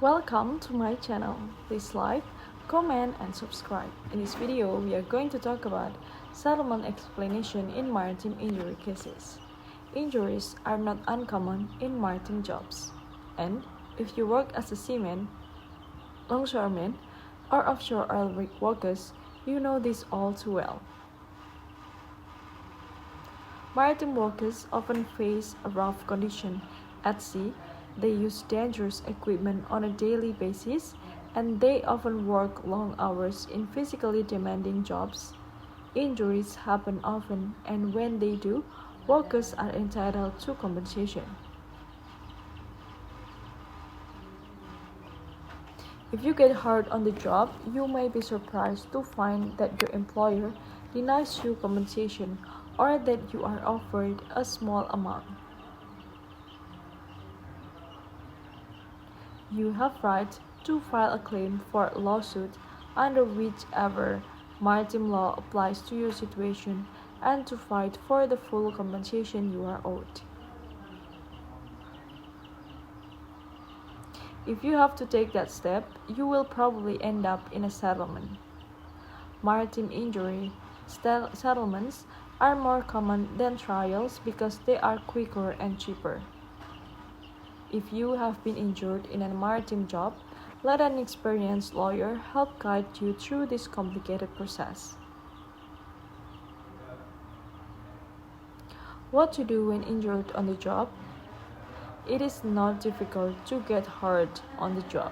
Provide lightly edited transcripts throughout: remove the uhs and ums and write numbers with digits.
Welcome to my channel. Please like, comment, and subscribe. In this video, we are going to talk about settlement explanation in maritime injury cases. Injuries are not uncommon in maritime jobs, and if you work as a seaman, longshoreman, or offshore oil rig workers, you know this all too well. Maritime workers often face a rough condition at sea. They use dangerous equipment on a daily basis, and they often work long hours in physically demanding jobs. Injuries happen often, and when they do, workers are entitled to compensation. If you get hurt on the job, you may be surprised to find that your employer denies you compensation or that you are offered a small amount. You have right to file a claim for a lawsuit under whichever maritime law applies to your situation and to fight for the full compensation you are owed. If you have to take that step, you will probably end up in a settlement. Maritime injury settlements are more common than trials because they are quicker and cheaper. If you have been injured in a maritime job, let an experienced lawyer help guide you through this complicated process. What to do when injured on the job? It is not difficult to get hurt on the job.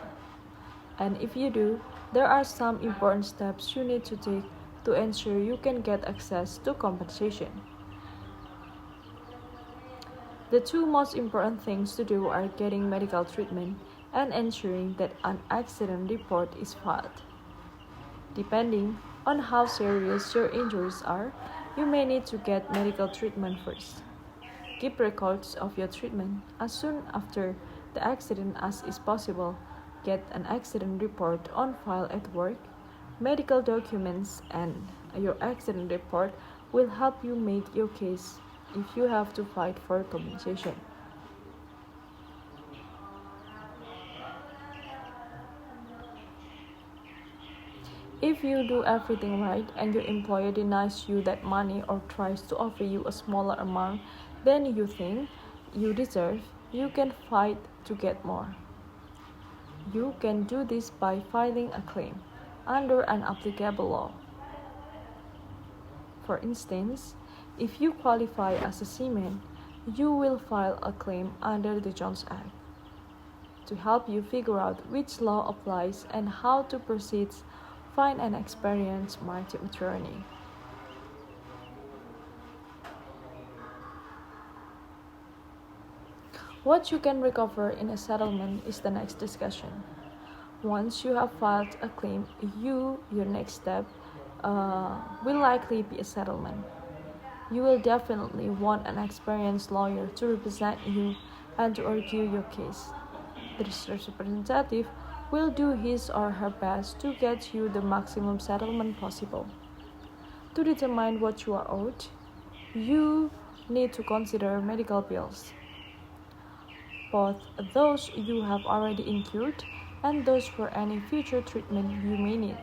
And if you do, there are some important steps you need to take to ensure you can get access to compensation. The two most important things to do are getting medical treatment and ensuring that an accident report is filed. Depending on how serious your injuries are, you may need to get medical treatment first. Keep records of your treatment as soon after the accident as is possible. Get an accident report on file at work. Medical documents and your accident report will help you make your case if you have to fight for compensation. If you do everything right and your employer denies you that money or tries to offer you a smaller amount than you think you deserve, you can fight to get more. You can do this by filing a claim under an applicable law. For instance, if you qualify as a seaman, you will file a claim under the Jones Act. To help you figure out which law applies and how to proceed, find an experienced maritime attorney. What you can recover in a settlement is the next discussion. Once you have filed a claim, your next step will likely be a settlement. You will definitely want an experienced lawyer to represent you and to argue your case. The representative will do his or her best to get you the maximum settlement possible. To determine what you are owed, you need to consider medical bills, both those you have already incurred and those for any future treatment you may need.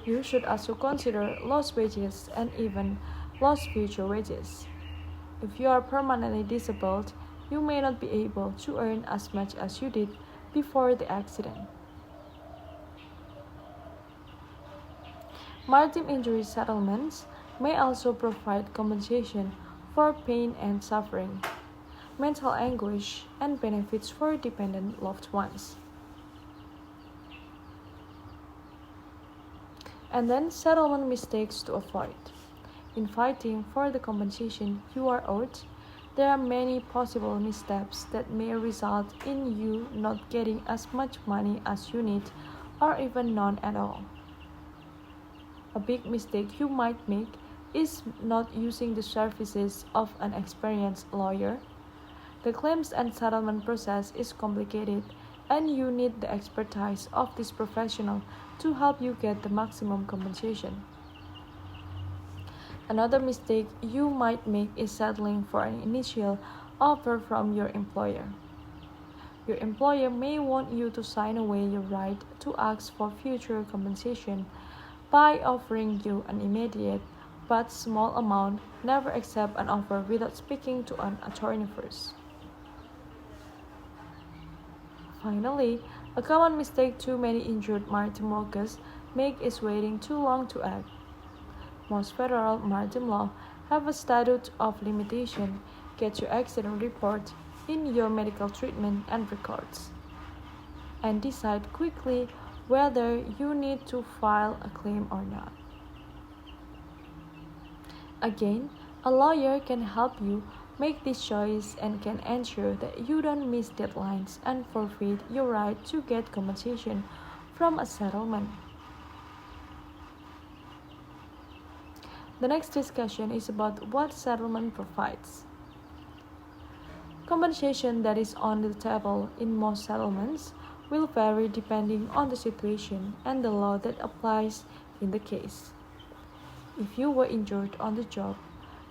You should also consider lost wages and even lost future wages. If you are permanently disabled, you may not be able to earn as much as you did before the accident. Maritime injury settlements may also provide compensation for pain and suffering, mental anguish, and benefits for dependent loved ones. And then settlement mistakes to avoid. In fighting for the compensation you are owed, there are many possible missteps that may result in you not getting as much money as you need or even none at all. A big mistake you might make is not using the services of an experienced lawyer. The claims and settlement process is complicated, and you need the expertise of this professional to help you get the maximum compensation. Another mistake you might make is settling for an initial offer from your employer. Your employer may want you to sign away your right to ask for future compensation by offering you an immediate but small amount. Never accept an offer without speaking to an attorney first. Finally, a common mistake too many injured maritime workers make is waiting too long to act. Most federal maritime law have a statute of limitation. Get your accident report in your medical treatment and records, and decide quickly whether you need to file a claim or not. Again, a lawyer can help you make this choice and can ensure that you don't miss deadlines and forfeit your right to get compensation from a settlement. The next discussion is about what settlement provides. Compensation that is on the table in most settlements will vary depending on the situation and the law that applies in the case. If you were injured on the job,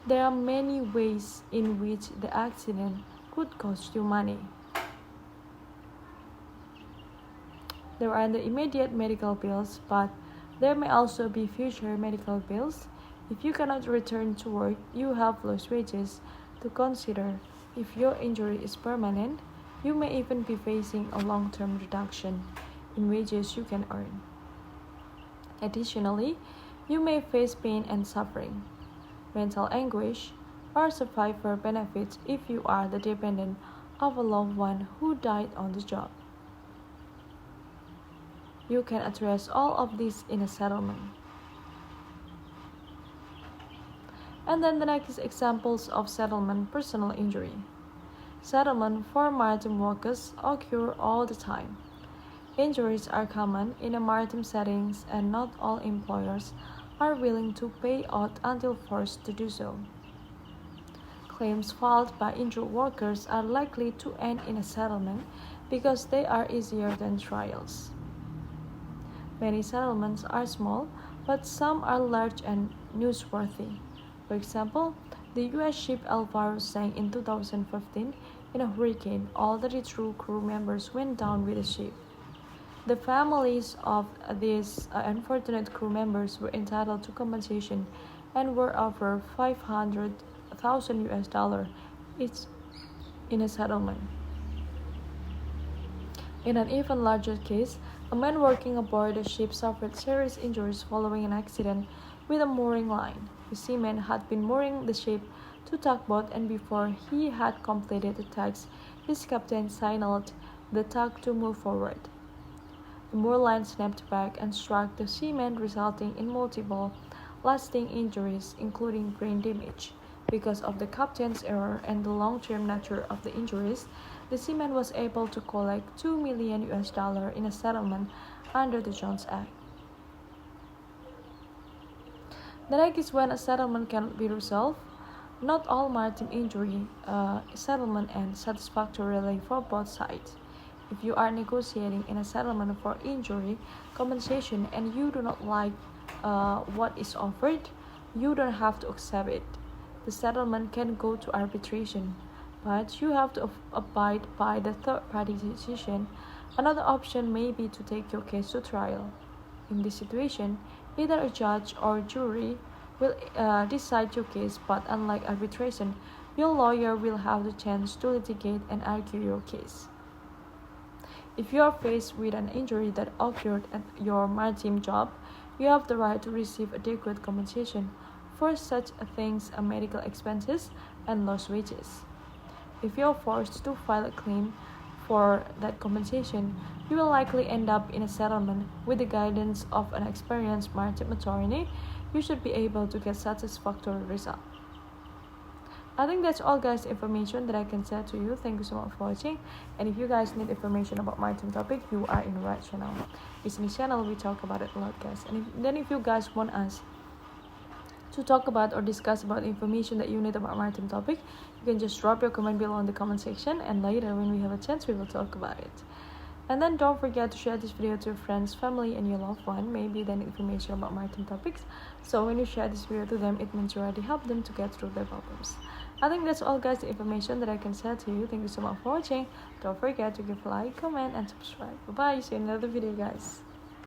there are many ways in which the accident could cost you money. There are the immediate medical bills, but there may also be future medical bills. If you cannot return to work, you have lost wages to consider. If your injury is permanent, you may even be facing a long-term reduction in wages you can earn. Additionally, you may face pain and suffering, mental anguish, or survivor benefits if you are the dependent of a loved one who died on the job. You can address all of this in a settlement. And then the next examples of settlement: personal injury. Settlement for maritime workers occur all the time. Injuries are common in a maritime settings, and not all employers are willing to pay out until forced to do so. Claims filed by injured workers are likely to end in a settlement because they are easier than trials. Many settlements are small, but some are large and newsworthy. For example, the U.S. ship Alvaro sank in 2015 in a hurricane. All 32 crew members went down with the ship. The families of these unfortunate crew members were entitled to compensation and were offered $500,000 each in a settlement. In an even larger case, a man working aboard the ship suffered serious injuries following an accident with a mooring line. The seaman had been mooring the ship to tugboat, and before he had completed the task, his captain signaled the tug to move forward. The moor line snapped back and struck the seaman, resulting in multiple lasting injuries, including brain damage. Because of the captain's error and the long-term nature of the injuries, the seaman was able to collect $2 million in a settlement under the Jones Act. The next is when a settlement cannot be resolved. Not all maritime injury settlement ends satisfactorily for both sides. If you are negotiating in a settlement for injury compensation and you do not like what is offered, you don't have to accept it. The settlement can go to arbitration, but you have to abide by the third-party decision. Another option may be to take your case to trial. In this situation, either a judge or jury will decide your case, but unlike arbitration, your lawyer will have the chance to litigate and argue your case. If you are faced with an injury that occurred at your maritime job, you have the right to receive adequate compensation for such things as medical expenses and lost wages. If you are forced to file a claim for that compensation, you will likely end up in a settlement. With the guidance of an experienced maritime attorney, you should be able to get satisfactory result. I think that's all, guys, information that I can share to you. Thank you so much for watching. And if you guys need information about maritime topic, you are in the right channel. It's in this channel we talk about it a lot, guys. And if you guys want us to talk about or discuss about information that you need about maritime topic, you can just drop your comment below in the comment section, and later when we have a chance we will talk about it. And then don't forget to share this video to your friends, family, and your loved one. Maybe they need information about maritime topics, so when you share this video to them, it means you already help them to get through their problems. I think that's all, guys, the information that I can share to you. Thank you so much for watching. Don't forget to give a like, comment, and subscribe. Bye bye. See you in another video, guys.